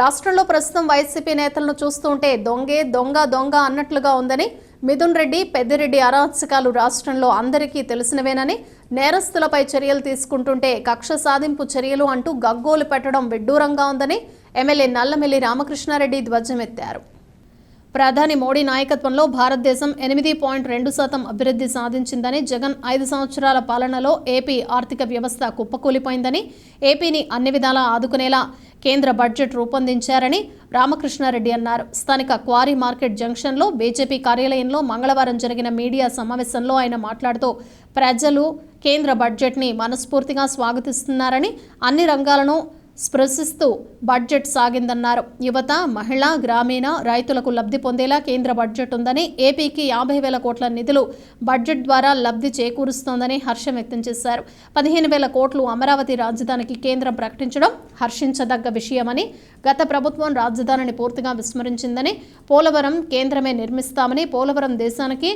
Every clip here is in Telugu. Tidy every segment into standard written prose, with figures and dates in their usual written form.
రాష్ట్రంలో ప్రస్తుతం వైసీపీ నేతలను చూస్తుంటే దొంగే దొంగ దొంగ అన్నట్లుగా ఉందని, మిథున్ రెడ్డి, పెద్దిరెడ్డి అరాచకాలు రాష్ట్రంలో అందరికీ తెలిసినవేనని, నేరస్తులపై చర్యలు తీసుకుంటుంటే కక్ష సాధింపు చర్యలు అంటూ గగ్గోలు పెట్టడం విడ్డూరంగా ఉందని ఎమ్మెల్యే నల్లమిల్లి రామకృష్ణారెడ్డి ధ్వజమెత్తారు. ప్రధాని మోడీ నాయకత్వంలో భారతదేశం 8.2% అభివృద్ధి సాధించిందని, జగన్ 5 సంవత్సరాల పాలనలో ఏపీ ఆర్థిక వ్యవస్థ కుప్పకూలిపోయిందని, ఏపీని అన్ని విధాలా ఆదుకునేలా కేంద్ర బడ్జెట్ రూపొందించారని రామకృష్ణారెడ్డి అన్నారు. స్థానిక క్వారీ మార్కెట్ జంక్షన్లో బీజేపీ కార్యాలయంలో మంగళవారం జరిగిన మీడియా సమావేశంలో ఆయన మాట్లాడుతూ, ప్రజలు కేంద్ర బడ్జెట్ని మనస్ఫూర్తిగా స్వాగతిస్తున్నారని, అన్ని రంగాలను స్పృశిస్తూ బడ్జెట్ సాగిందన్నారు. యువత, మహిళ, గ్రామీణ, రైతులకు లబ్ధి పొందేలా కేంద్ర బడ్జెట్ ఉందని, ఏపీకి 50,000 కోట్ల నిధులు బడ్జెట్ ద్వారా లబ్ధి చేకూరుస్తోందని హర్షం వ్యక్తం చేశారు. 15,000 కోట్లు అమరావతి రాజధానికి కేంద్రం ప్రకటించడం హర్షించదగ్గ విషయమని, గత ప్రభుత్వం రాజధానిని పూర్తిగా విస్మరించిందని, పోలవరం కేంద్రమే నిర్మిస్తామని, పోలవరం దేశానికి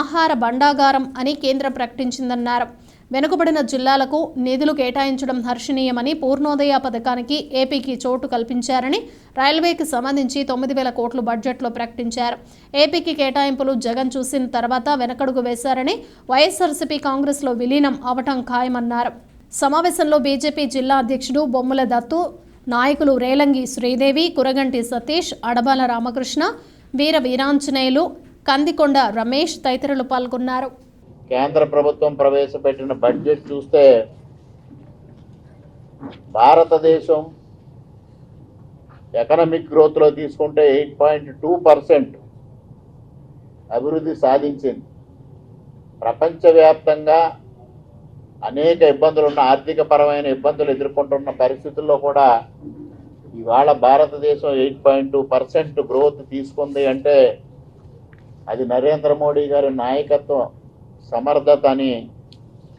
ఆహార భండాగారం అని కేంద్రం ప్రకటించిందన్నారు. వెనుకబడిన జిల్లాలకు నిధులు కేటాయించడం హర్షణీయమని, పూర్ణోదయ పథకానికి ఏపీకి చోటు కల్పించారని, రైల్వేకి సంబంధించి 9,000 కోట్లు బడ్జెట్లో ప్రకటించారు. ఏపీకి కేటాయింపులు జగన్ చూసిన తర్వాత వెనకడుగు వేశారని, వైఎస్ఆర్సీపీ కాంగ్రెస్లో విలీనం అవటం ఖాయమన్నారు. సమావేశంలో బీజేపీ జిల్లా అధ్యక్షుడు బొమ్మల దత్తు, నాయకులు రేలంగి శ్రీదేవి, కురగంటి సతీష్, అడబాల రామకృష్ణ, వీర వీరాంజనేయులు, కందికొండ రమేష్ తదితరులు పాల్గొన్నారు. కేంద్ర ప్రభుత్వం ప్రవేశపెట్టిన బడ్జెట్ చూస్తే భారతదేశం ఎకనామిక్ గ్రోత్లో తీసుకుంటే 8.2% అభివృద్ధి సాధించింది. ప్రపంచవ్యాప్తంగా అనేక ఇబ్బందులున్న, ఆర్థికపరమైన ఇబ్బందులు ఎదుర్కొంటున్న పరిస్థితుల్లో కూడా ఇవాళ భారతదేశం 8.2% గ్రోత్ తీసుకుంది అంటే అది నరేంద్ర మోడీ గారి నాయకత్వం, సమర్థత అని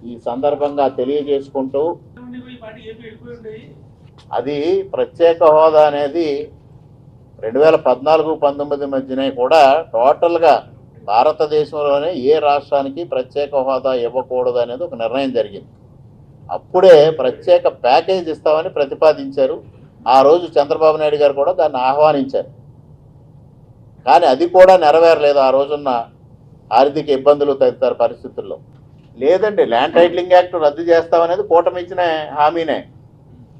ఈ సందర్భంగా తెలియజేసుకుంటూ, అది ప్రత్యేక హోదా అనేది 2014-19 మధ్యనే కూడా టోటల్గా భారతదేశంలోనే ఏ రాష్ట్రానికి ప్రత్యేక హోదా ఇవ్వకూడదు అనేది ఒక నిర్ణయం జరిగింది. అప్పుడే ప్రత్యేక ప్యాకేజ్ ఇస్తామని ప్రతిపాదించారు. ఆ రోజు చంద్రబాబు నాయుడు గారు కూడా దాన్ని ఆహ్వానించారు. కానీ అది కూడా నెరవేరలేదు ఆ రోజున్న ఆర్థిక ఇబ్బందులు తదితర పరిస్థితుల్లో. లేదండి, ల్యాండ్ టైటిలింగ్ యాక్ట్ రద్దు చేస్తామనేది కూటమి ఇచ్చిన హామీనే,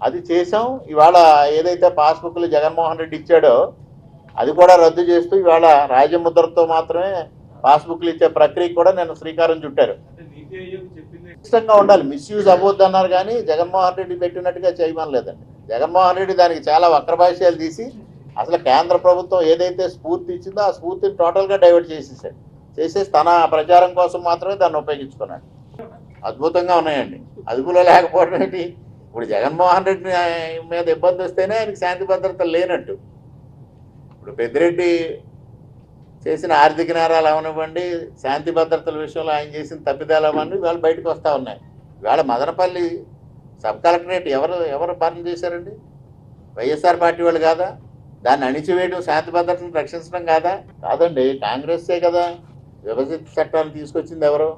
అది చేసాం. ఇవాళ ఏదైతే పాస్బుక్లు జగన్మోహన్ రెడ్డి ఇచ్చాడో అది కూడా రద్దు చేస్తూ ఇవాళ రాజముద్రతో మాత్రమే పాస్బుక్లు ఇచ్చే ప్రక్రియ కూడా నేను శ్రీకారం చుట్టారు. ఇష్టంగా ఉండాలి, మిస్యూజ్ అవ్వద్దు అన్నారు కానీ జగన్మోహన్ రెడ్డి పెట్టినట్టుగా చేయమని లేదండి. జగన్మోహన్ రెడ్డి దానికి చాలా వక్రభాష్యాలు తీసి అసలు కేంద్ర ప్రభుత్వం ఏదైతే స్ఫూర్తి ఇచ్చిందో ఆ స్ఫూర్తిని టోటల్గా డైవర్ట్ చేసేసి తన ప్రచారం కోసం మాత్రమే దాన్ని ఉపయోగించుకున్నాడు. అద్భుతంగా ఉన్నాయండి. అదుపులో లేకపోవడం ఏంటి? ఇప్పుడు జగన్మోహన్ రెడ్డి మీద ఇబ్బంది వస్తేనే ఆయనకి శాంతి భద్రతలు లేనట్టు. ఇప్పుడు పెద్దిరెడ్డి చేసిన ఆర్థిక నేరాలు అవనివ్వండి, శాంతి భద్రతల విషయంలో ఆయన చేసిన తప్పిదాలు అవన్నీ ఇవాళ బయటకు వస్తూ ఉన్నాయి. ఇవాళ మదనపల్లి సబ్ కలెక్టరేట్ ఎవరు భరణ చేశారండి? వైఎస్ఆర్ పార్టీ వాళ్ళు కాదా? దాన్ని అణిచివేయడం, శాంతి భద్రతను రక్షించడం కాదండి, కాంగ్రెస్సే కదా. విభజిత చట్టాలు తీసుకొచ్చింది ఎవరు?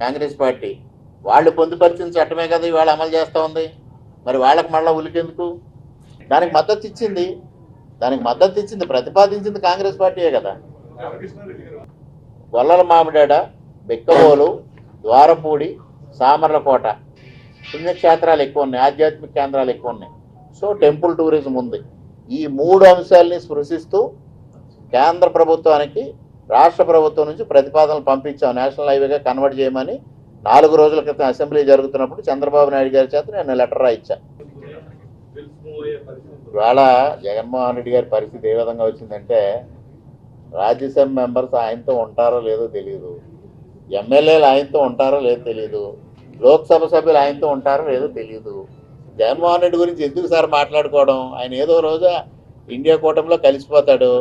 కాంగ్రెస్ పార్టీ. వాళ్ళు పొందుపరిచిన చట్టమే కదా ఇవాళ అమలు చేస్తూ ఉంది. మరి వాళ్ళకి మళ్ళీ ఉలికెందుకు? దానికి మద్దతు ఇచ్చింది ప్రతిపాదించింది కాంగ్రెస్ పార్టీయే కదా. గొల్లల మామిడాడ, బెక్కబోలు, ద్వారపూడి, సామర్లకోట పుణ్యక్షేత్రాలు ఎక్కువ ఉన్నాయి, ఆధ్యాత్మిక కేంద్రాలు ఎక్కువ ఉన్నాయి. సో టెంపుల్ టూరిజం ఉంది. ఈ 3 అంశాలని స్పృశిస్తూ కేంద్ర ప్రభుత్వానికి రాష్ట్ర ప్రభుత్వం నుంచి ప్రతిపాదనలు పంపించాం, నేషనల్ హైవేగా కన్వర్ట్ చేయమని. 4 రోజుల క్రితం అసెంబ్లీ జరుగుతున్నప్పుడు చంద్రబాబు నాయుడు గారి చేత నేను లెటర్ రాయించాను. ఇవాళ జగన్మోహన్ రెడ్డి గారి పరిస్థితి ఏ విధంగా వచ్చిందంటే, రాజ్యసభ మెంబర్స్ ఆయనతో ఉంటారో లేదో తెలియదు, ఎమ్మెల్యేలు ఆయనతో ఉంటారో లేదో తెలియదు, లోక్సభ సభ్యులు ఆయనతో ఉంటారో లేదో తెలియదు. జగన్మోహన్ రెడ్డి గురించి ఎందుకు సార్ మాట్లాడుకోవడం? ఆయన ఏదో రోజు ఇండియా కూటమిలో కలిసిపోతాడు.